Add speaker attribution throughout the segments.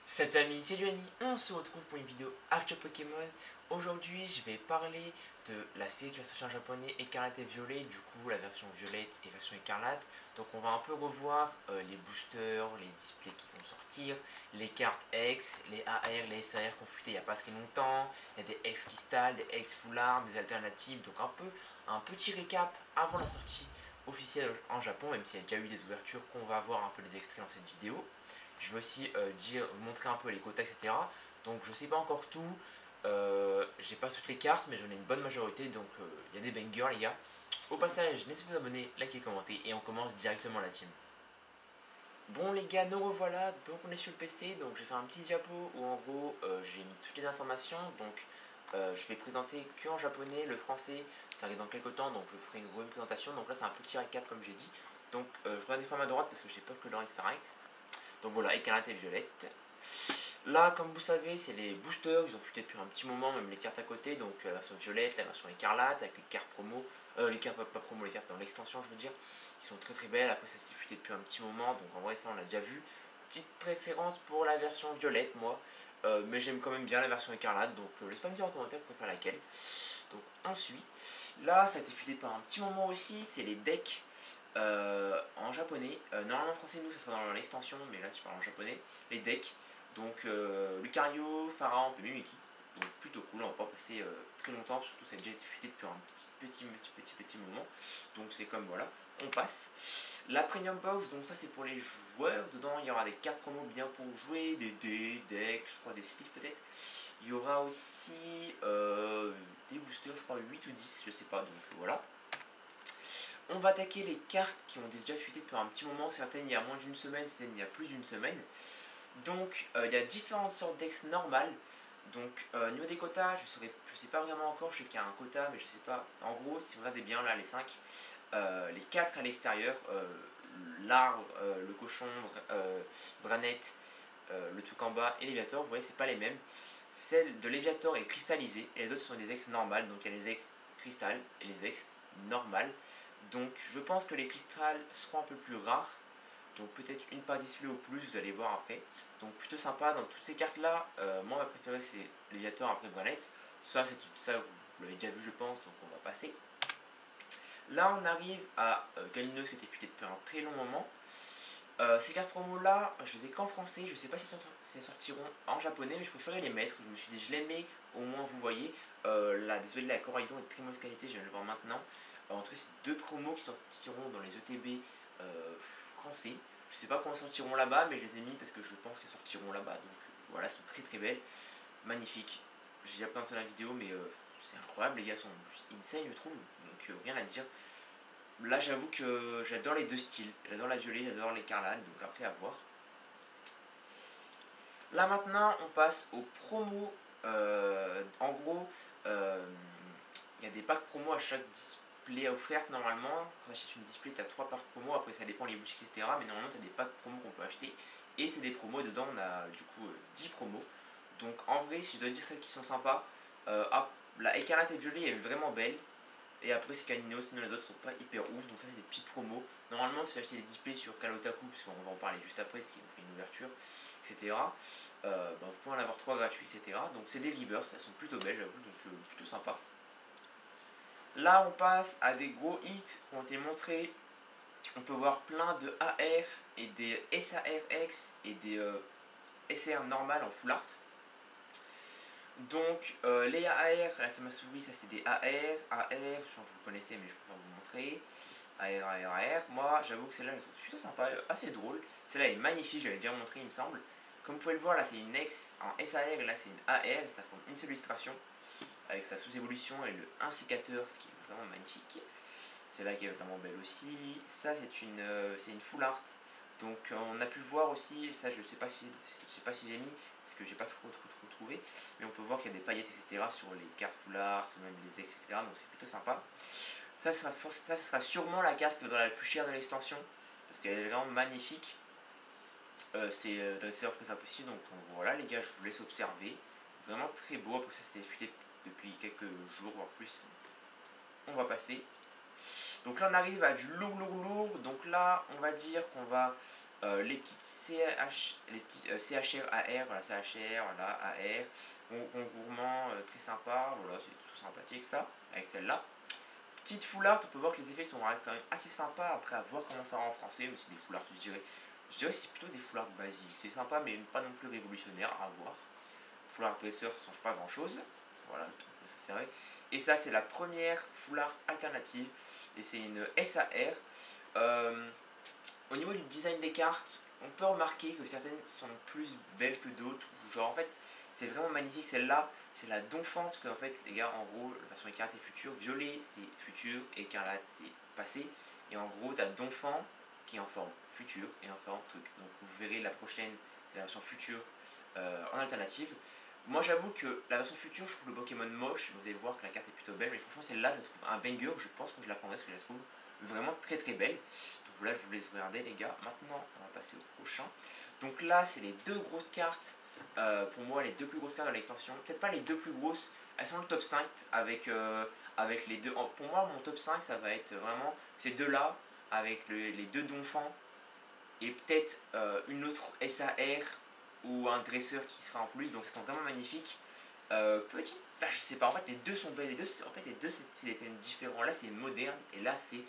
Speaker 1: Salut amis, c'est Luani, on se retrouve pour une vidéo Actu Pokémon. Aujourd'hui je vais parler de la série qui va sortir en japonais Écarlate et Violet, du coup la version violette et version écarlate. Donc on va un peu revoir les boosters, les displays qui vont sortir, les cartes X, les AR, les SAR qu'on fuitait il n'y a pas très longtemps. Il y a des X Crystal, des X Full Art, des alternatives, donc un petit récap avant la sortie officielle en Japon, même s'il y a déjà eu des ouvertures qu'on va voir un peu des extraits dans cette vidéo. Je vais aussi montrer un peu les quotas, etc. Donc je sais pas encore tout. J'ai pas toutes les cartes, mais j'en ai une bonne majorité. Donc il y a des bangers, les gars. Au passage, n'hésitez pas à vous abonner, liker, commenter. Et on commence directement la team. Bon les gars, nous revoilà, donc on est sur le PC, donc j'ai fait un petit diapo où en gros j'ai mis toutes les informations, donc je vais présenter que en japonais, le français ça arrive dans quelques temps, donc je ferai une bonne présentation, donc là c'est un petit récap comme j'ai dit, donc je regarde des fois à ma droite parce que j'ai peur que l'oreille s'arrête. Donc voilà, écarlate et violette. Là, comme vous savez, c'est les boosters, ils ont chuté depuis un petit moment, même les cartes à côté, donc la version violette, la version écarlate, avec les cartes promo, les cartes pas promo, les cartes dans l'extension, je veux dire, qui sont très très belles. Après, ça s'est fuité depuis un petit moment, donc en vrai, ça on l'a déjà vu. Petite préférence pour la version violette, moi, mais j'aime quand même bien la version écarlate, donc laisse pas me dire en commentaire vous préférez laquelle. Donc ensuite, là, ça a été fuité par un petit moment aussi, c'est les decks. En japonais. Normalement en français nous ça sera dans l'extension, mais là je parle en japonais. Les decks, donc Lucario, Pharaon et Mimiki. Donc plutôt cool, on va pas passer très longtemps, surtout ça a déjà été fuité depuis un petit moment. Donc c'est comme voilà, on passe. La Premium Box, donc ça c'est pour les joueurs. Dedans il y aura des cartes promo bien pour jouer, des dés, decks, je crois des sleeves peut-être. Il y aura aussi des boosters, je crois 8 ou 10, je sais pas, donc voilà. On va attaquer les cartes qui ont déjà fuité depuis un petit moment, certaines il y a moins d'une semaine, certaines il y a plus d'une semaine. Donc il y a différentes sortes d'ex normales. Donc au niveau des quotas, je sais pas vraiment encore, je sais qu'il y a un quota, mais je sais pas. En gros, si vous regardez bien là les 5, les 4 à l'extérieur, l'arbre, le cochon, Branette, le truc en bas et Léviator, vous voyez, c'est pas les mêmes. Celle de Léviator est cristallisée et les autres sont des ex normales, donc il y a les ex cristal et les ex normales. Donc je pense que les cristals seront un peu plus rares, donc peut-être une par display au plus, vous allez voir après. Donc plutôt sympa dans toutes ces cartes là. Moi ma préférée c'est Léviator après Branette. Ça vous l'avez déjà vu je pense, donc on va passer. Là on arrive à Galinos qui était futé depuis un très long moment. Ces cartes promo là, je les ai qu'en français, je sais pas si elles sortiront en japonais, mais je préférais les mettre. Je me suis dit, je les mets, au moins vous voyez. Désolé, la Coraidon est de très mauvaise qualité, je viens de le voir maintenant. En tout cas, c'est deux promos qui sortiront dans les ETB français. Je sais pas comment elles sortiront là-bas, mais je les ai mis parce que je pense qu'elles sortiront là-bas. Donc voilà, elles sont très très belles, magnifiques. J'ai déjà présenté dans la vidéo, mais c'est incroyable, les gars sont juste insane, je trouve. Donc rien à dire. Là, j'avoue que j'adore les deux styles. J'adore la violet, j'adore l'écarlate, donc après à voir. Là maintenant, on passe aux promos. En gros, il y a des packs promo à chaque display offerte normalement. Quand tu achètes une display, tu as 3 packs promo. Après, ça dépend les boutiques, etc. Mais normalement, tu as des packs promo qu'on peut acheter. Et c'est des promos. Dedans, on a du coup 10 promos. Donc en vrai, si je dois dire celles qui sont sympas, la écarlate et violet est vraiment belle. Et après c'est Canino, sinon les autres sont pas hyper ouf, donc ça c'est des petites promos. Normalement si vous achetez des displays sur Kalotaku, puisqu'on va en parler juste après, parce qu'ils ont fait une ouverture, etc. Vous pouvez en avoir 3 gratuits, etc. Donc c'est des reverse, elles sont plutôt belles j'avoue, donc plutôt sympa. Là on passe à des gros hits qui ont été montrés. On peut voir plein de AF et des SARX et des SR normales en full art. Donc les AR, la Klamasuri, ça c'est des AR, AR, je pense que vous connaissez mais je préfère vous montrer. AR, AR, AR. Moi j'avoue que celle-là je trouve plutôt sympa, assez drôle. Celle-là est magnifique, j'avais déjà montré il me semble. Comme vous pouvez le voir là c'est une X en SAR et là c'est une AR et ça forme une seule illustration avec sa sous-évolution et le insécateur qui est vraiment magnifique. Celle-là qui est vraiment belle aussi. Ça c'est une full art. Donc on a pu voir aussi, ça je sais pas si j'ai mis, parce que j'ai pas trop trouvé, mais on peut voir qu'il y a des paillettes etc sur les cartes full art ou même les ex etc. Donc c'est plutôt sympa. Ça sera sûrement la carte qui vaudra la plus chère de l'extension, parce qu'elle est vraiment magnifique. C'est dresseur très impossible, donc voilà les gars, je vous laisse observer. Vraiment très beau, après ça s'est discuté depuis quelques jours voire plus. On va passer. Donc là on arrive à du lourd. Donc là on va dire qu'on va les petites CHR AR, voilà, CHR, voilà, AR, gourmand, très sympa, voilà, c'est tout sympathique ça, avec celle-là. Petite foulard, on peut voir que les effets sont quand même assez sympas, après à voir comment ça rend en français, mais c'est des foulards, je dirais que c'est plutôt des foulards basiques, c'est sympa mais pas non plus révolutionnaire, à voir. Foulard dresseur, ça change pas grand chose, voilà, je trouve que c'est vrai. Et ça, c'est la première foulard alternative, et c'est une SAR. Au niveau du design des cartes, on peut remarquer que certaines sont plus belles que d'autres. Genre en fait, c'est vraiment magnifique. Celle-là, c'est la Donphan, parce qu'en fait, les gars, en gros, la version écarlate est future. Violet, c'est futur. Écarlate, c'est passé. Et en gros, t'as Donphan qui est en forme future et en forme truc. Donc vous verrez la prochaine, c'est la version future en alternative. Moi j'avoue que la version future, je trouve le Pokémon moche, vous allez voir que la carte est plutôt belle, mais franchement celle-là je la trouve un banger, je pense que je la prendrai parce que je la trouve vraiment très très belle. Donc là je vous laisse regarder les gars, maintenant on va passer au prochain. Donc là c'est les deux grosses cartes, pour moi les deux plus grosses cartes de l'extension, peut-être pas les deux plus grosses, elles sont le top 5 avec les deux, pour moi mon top 5 ça va être vraiment ces deux là, avec les deux Donphan et peut-être une autre SAR ou un dresseur qui sera en plus, donc ils sont vraiment magnifiques. Petite, bah, je sais pas, en fait les deux sont belles, en fait les deux c'est des thèmes différents, là c'est moderne et là c'est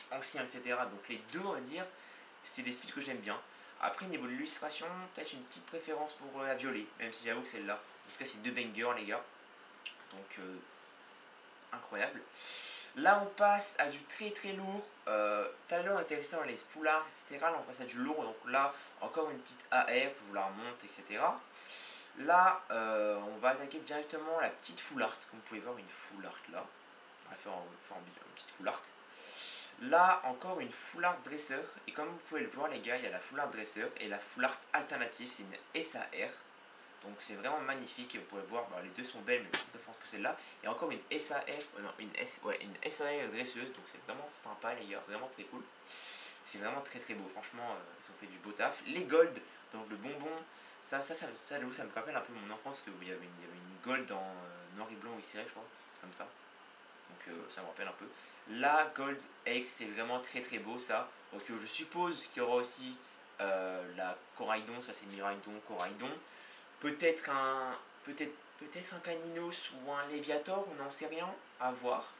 Speaker 1: ancien, etc. Donc les deux on va dire, c'est des styles que j'aime bien. Après niveau de l'illustration, peut-être une petite préférence pour la violet, même si j'avoue que celle-là, en tout cas c'est deux bangers les gars, donc incroyable. Là, on passe à du très très lourd. Tout à l'heure, on était resté dans les spoulards, etc. Là, on passe à du lourd. Donc là, encore une petite AR, je vous la remonte, etc. Là, on va attaquer directement la petite foulard. Comme vous pouvez voir, une foulard là. On va faire une petite foulard. Là, encore une foulard dresseur. Et comme vous pouvez le voir, les gars, il y a la foulard dresseur et la foulard alternative. C'est une SAR. Donc c'est vraiment magnifique et vous pouvez voir, bah, les deux sont belles mais je préfère que celle-là. Et encore une SAR, non, une SAR dresseuse, donc c'est vraiment sympa les gars, vraiment très cool. C'est vraiment très très beau, franchement, ils ont fait du beau taf. Les gold, donc le bonbon, ça me rappelle un peu mon enfance, qu'il y avait une gold dans noir et blanc ou je crois, comme ça. Donc ça me rappelle un peu. La Gold X, c'est vraiment très très beau ça. Donc je suppose qu'il y aura aussi la Coraidon, ça c'est Miraidon, Coraidon. Peut-être un, peut-être un Caninos ou un Léviator, on n'en sait rien, à voir.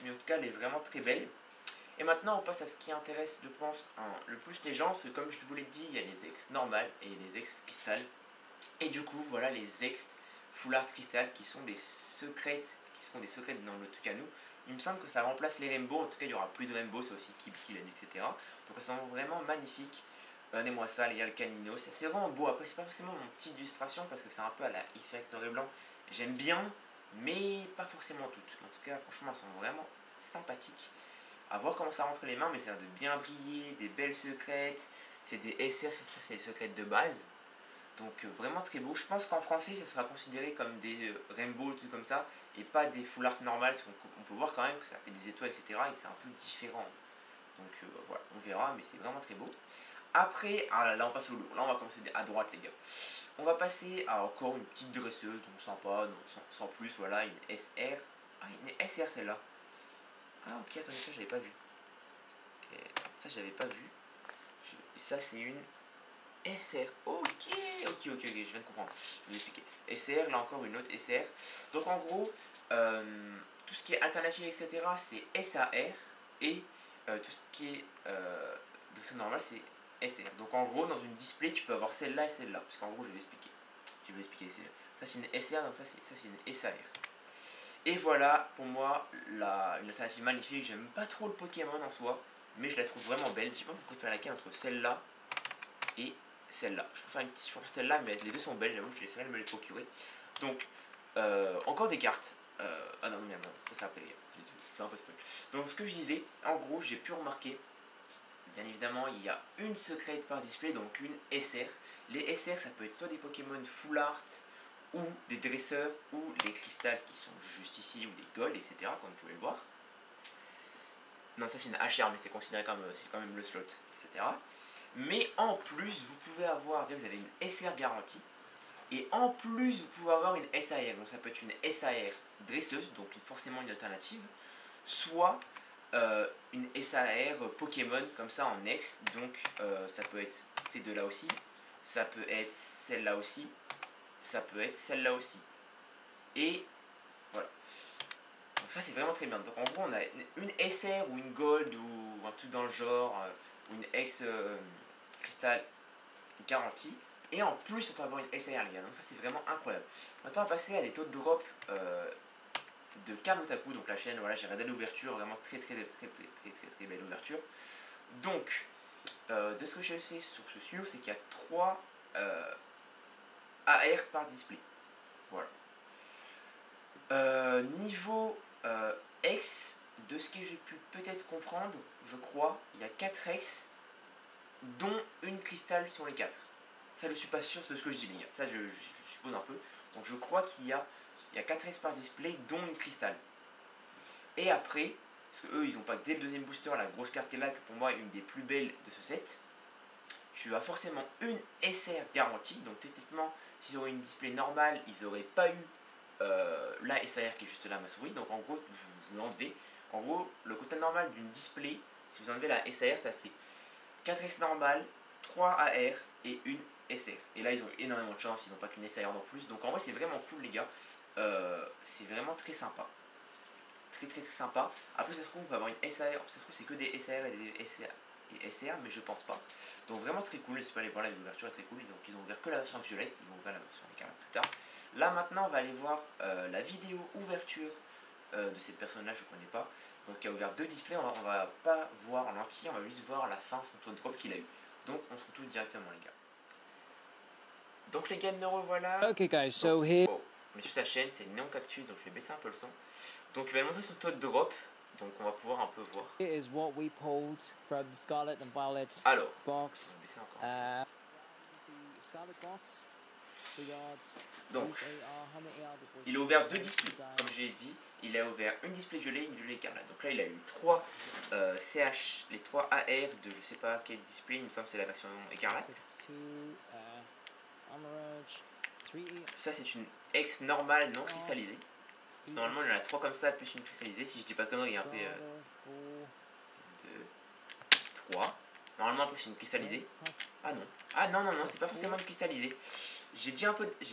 Speaker 1: Mais en tout cas, elle est vraiment très belle. Et maintenant, on passe à ce qui intéresse, je pense, le plus les gens. C'est comme je vous l'ai dit, il y a les ex normales et les ex cristal. Et du coup, voilà les ex full art crystal qui sont des secrètes, dans le truc à nous. Il me semble que ça remplace les rainbows. En tout cas, il y aura plus de rainbow, c'est aussi qui l'a dit, etc. Donc, elles sont vraiment magnifiques. Regardez-moi ça, les gars, le canino. C'est vraiment beau. Après, c'est pas forcément mon petit illustration parce que c'est un peu à la X-Fact noir et blanc. J'aime bien, mais pas forcément toutes. En tout cas, franchement, elles sont vraiment sympathiques. À voir comment ça rentre les mains, mais ça a l'air de bien briller, des belles secrètes. C'est des SR, ça c'est les secrètes de base. Donc vraiment très beau. Je pense qu'en français, ça sera considéré comme des rainbows, tout comme ça, et pas des full art normales. Parce qu'on peut voir quand même que ça fait des étoiles, etc. Et c'est un peu différent. Donc voilà, on verra, mais c'est vraiment très beau. Après, ah là, là on passe au lourd. Là on va commencer à droite les gars. On va passer à encore une petite dresseuse, donc sympa, donc sans plus, voilà, une SR. Ah, une SR celle-là. Ah ok, attendez, ça j'avais pas vu. Et, ça j'avais pas vu. Et ça c'est une SR. Ok, je viens de comprendre. Je vais expliquer. SR, là encore une autre SR. Donc en gros, tout ce qui est alternative, etc., c'est SAR. Et tout ce qui est dresseur normal, c'est SR. Donc en gros, dans une display, tu peux avoir celle-là et celle-là. Parce qu'en gros, je vais expliquer. Je vais expliquer. Ça, c'est une SR, donc ça, c'est une SAR. Et voilà, pour moi, une alternative magnifique. J'aime pas trop le Pokémon en soi, mais je la trouve vraiment belle. Je sais pas, vous préférez laquelle entre celle-là et celle-là. Je préfère celle-là, mais les deux sont belles, j'avoue, je laisserai me les procurer. Donc, encore des cartes. Ah non, merde, ça c'est après, c'est un peu spoil. Donc, ce que je disais, en gros, j'ai pu remarquer, bien évidemment, il y a une secrète par display, donc une SR. Les SR, ça peut être soit des Pokémon full art, ou des dresseurs, ou les cristals qui sont juste ici, ou des gold, etc., comme vous pouvez le voir. Non, ça c'est une HR, mais c'est considéré comme c'est quand même le slot, etc. Mais en plus, vous pouvez avoir, vous avez une SR garantie, et en plus, vous pouvez avoir une SAR. Donc ça peut être une SAR dresseuse, donc forcément une alternative, soit une SAR Pokémon comme ça en X. Donc ça peut être ces deux-là aussi, ça peut être celle-là aussi, ça peut être celle-là aussi. Et voilà. Donc ça c'est vraiment très bien. Donc en gros on a une SR ou une Gold ou un truc dans le genre, ou une X cristal garantie. Et en plus on peut avoir une SR les gars. Donc ça c'est vraiment incroyable. Maintenant on va passer à des taux de drop de Kamotaku, donc la chaîne, voilà, j'ai regardé l'ouverture, vraiment très belle ouverture. Donc, de ce que je sais sur ce sûr, c'est qu'il y a 3 AR par display. Voilà. Niveau X, de ce que j'ai pu peut-être comprendre, je crois, il y a 4 X, dont une cristal sur les 4. Ça, je suis pas sûr de ce que je dis, les gars. Ça, je suppose un peu. Donc, je crois qu'il y a 4 X par display, dont une cristal. Et après, parce que eux ils ont pas que dès le deuxième booster la grosse carte qui est là, que pour moi est une des plus belles de ce set, tu as forcément une SR garantie. Donc techniquement, s'ils auraient une display normale, ils n'auraient pas eu la SAR qui est juste là, ma souris. Donc en gros, vous l'enlevez. En gros, le quota normal d'une display, si vous enlevez la SAR, ça fait 4S normal, 3 AR et une SR. Et là, ils ont énormément de chance, ils n'ont pas qu'une SAR en plus. Donc en vrai, c'est vraiment cool, les gars. C'est vraiment très sympa. Très sympa. Après, ça se trouve, on peut avoir une SAR. Ça se trouve, c'est que des SAR et des SR, mais je pense pas. Donc, vraiment très cool. N'hésitez pas à aller voir, l'ouverture est très cool. Donc, ils ont ouvert que la version violette. Ils vont ouvrir la version écarlate plus tard. Là, maintenant, on va aller voir la vidéo ouverture de cette personne-là. Je connais pas. Donc, il a ouvert 2 displays. On va pas voir en entier. On va juste voir la fin, son taux de drop qu'il a eu. Donc, on se retrouve directement, les gars. Donc, les gars, nous revoilà.
Speaker 2: Okay, guys, so here.
Speaker 1: Oh, mais sur sa chaîne, c'est Néon Cactus. Donc, je vais baisser un peu le son. Donc il va montrer son taux de drop, donc on va pouvoir un peu voir.
Speaker 2: Here is what we pulled from Scarlet and Violet
Speaker 1: Alors,
Speaker 2: box.
Speaker 1: on va baisser encore un peu.
Speaker 2: The Scarlet box. We got
Speaker 1: Donc,
Speaker 2: these AR, Hummer AR,
Speaker 1: il a ouvert 2 displays, comme j'ai dit. Il a ouvert une display violet et une violet écarlate. Donc là, il a eu 3 CH, les 3 AR de je sais pas quel display, il me semble que c'est la version écarlate. Ça, c'est une X normale non cristallisée. Normalement, il y en a 3 comme ça, plus une cristallisée. Si je dis pas de conneries, il y a un peu 2, 3. Normalement, après, c'est une cristallisée. Ah non. Ah non, c'est pas forcément une cristallisée. J'ai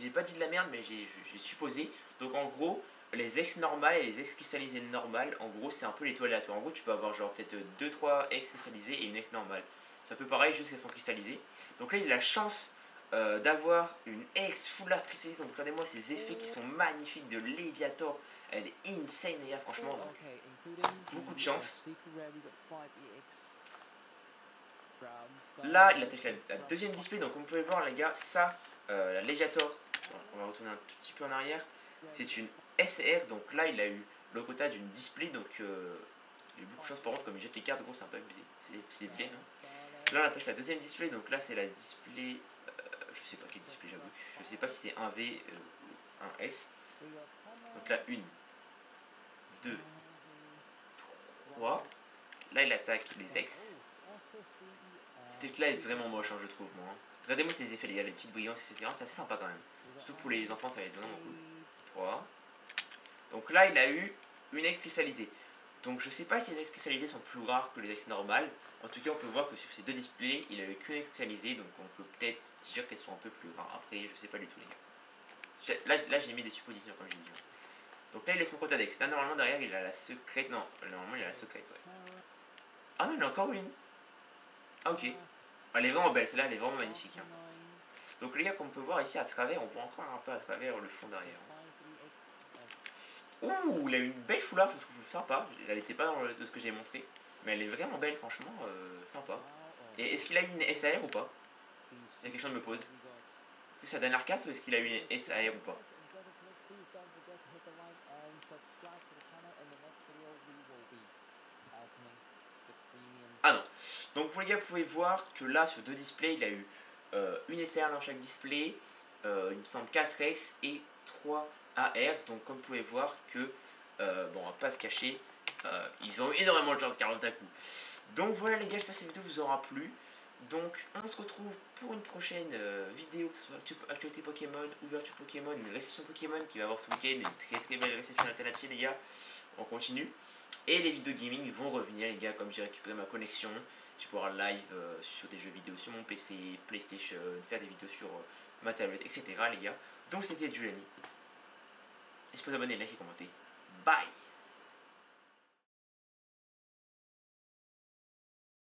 Speaker 1: pas dit de la merde, mais j'ai supposé. Donc en gros, les X normales et les X cristallisées normales, en gros, c'est un peu les taux aléatoires. En gros, tu peux avoir genre peut-être 2-3 X cristallisées et une X normale. C'est un peu pareil, juste qu'elles sont cristallisées. Donc là, il a la chance d'avoir une X full art cristallisée. Donc regardez-moi ces effets qui sont magnifiques de Léviator. Elle est insane, les gars, franchement. Donc, beaucoup de chance. Là, il attaque la deuxième display. Donc, comme vous pouvez voir, les gars, ça, la Léviator, on va retourner un tout petit peu en arrière. C'est une SR. Donc là, il a eu le quota d'une display. Donc, il y a eu beaucoup de chance. Par contre, comme il jette les cartes, gros, c'est un peu abusé. C'est bien, non? Là, on attaque la deuxième display. Donc là, c'est la display. Je sais pas quel display, j'avoue. Je sais pas si c'est un V ou un S. Donc là, 1, 2, 3. Là, il attaque les X. Cette deck-là est vraiment moche, hein, je trouve, moi. Hein. Regardez-moi ces effets, les gars, les petites brillances, etc. C'est assez sympa quand même. Surtout pour les enfants, ça va être vraiment cool. 3. Donc là, il a eu une X cristallisée. Donc je sais pas si les X cristallisées sont plus rares que les X normales. En tout cas, on peut voir que sur ces 2 displays, il a eu qu'une X cristallisée. Donc on peut peut-être dire qu'elles sont un peu plus rares. Après, je sais pas du tout, les gars. Là j'ai mis des suppositions, comme j'ai dit. Donc là, il a son quota d'X. Là, normalement, derrière, il a la secrète. Non, normalement, il a la secrète, ouais. Ah non, il a encore une. Ah, ok. Elle est vraiment belle, celle-là, elle est vraiment magnifique. Hein. Donc les gars, comme on peut voir ici à travers, on voit encore un peu à travers le fond derrière. Ouh, il a une belle foulard, je trouve sympa. Elle n'était pas dans de ce que j'ai montré. Mais elle est vraiment belle, franchement, sympa. Et est-ce qu'il a eu une SAR ou pas? Il y a quelque chose me pose. Est-ce que c'est la dernière carte ou est-ce qu'il a eu une SAR ou pas? Ah non. Donc pour les gars, vous pouvez voir que là, sur 2 displays, il a eu une SR dans chaque display, il me semble 4X et 3 AR. Donc comme vous pouvez voir que, bon, on va pas se cacher, ils ont énormément de chance 40 à coup. Donc voilà les gars, j'espère que cette vidéo vous aura plu. Donc on se retrouve pour une prochaine vidéo, que ce soit actualité Pokémon, ouverture Pokémon, une réception Pokémon qui va avoir ce week-end une très belle réception alternative les gars. On continue. Et les vidéos gaming vont revenir les gars, comme j'ai récupéré ma connexion. Je vais pouvoir live sur des jeux vidéo sur mon PC, PlayStation, faire des vidéos sur ma tablette, etc. les gars. Donc c'était Giuliani. N'hésitez pas à vous abonner, liker, commenter. Bye.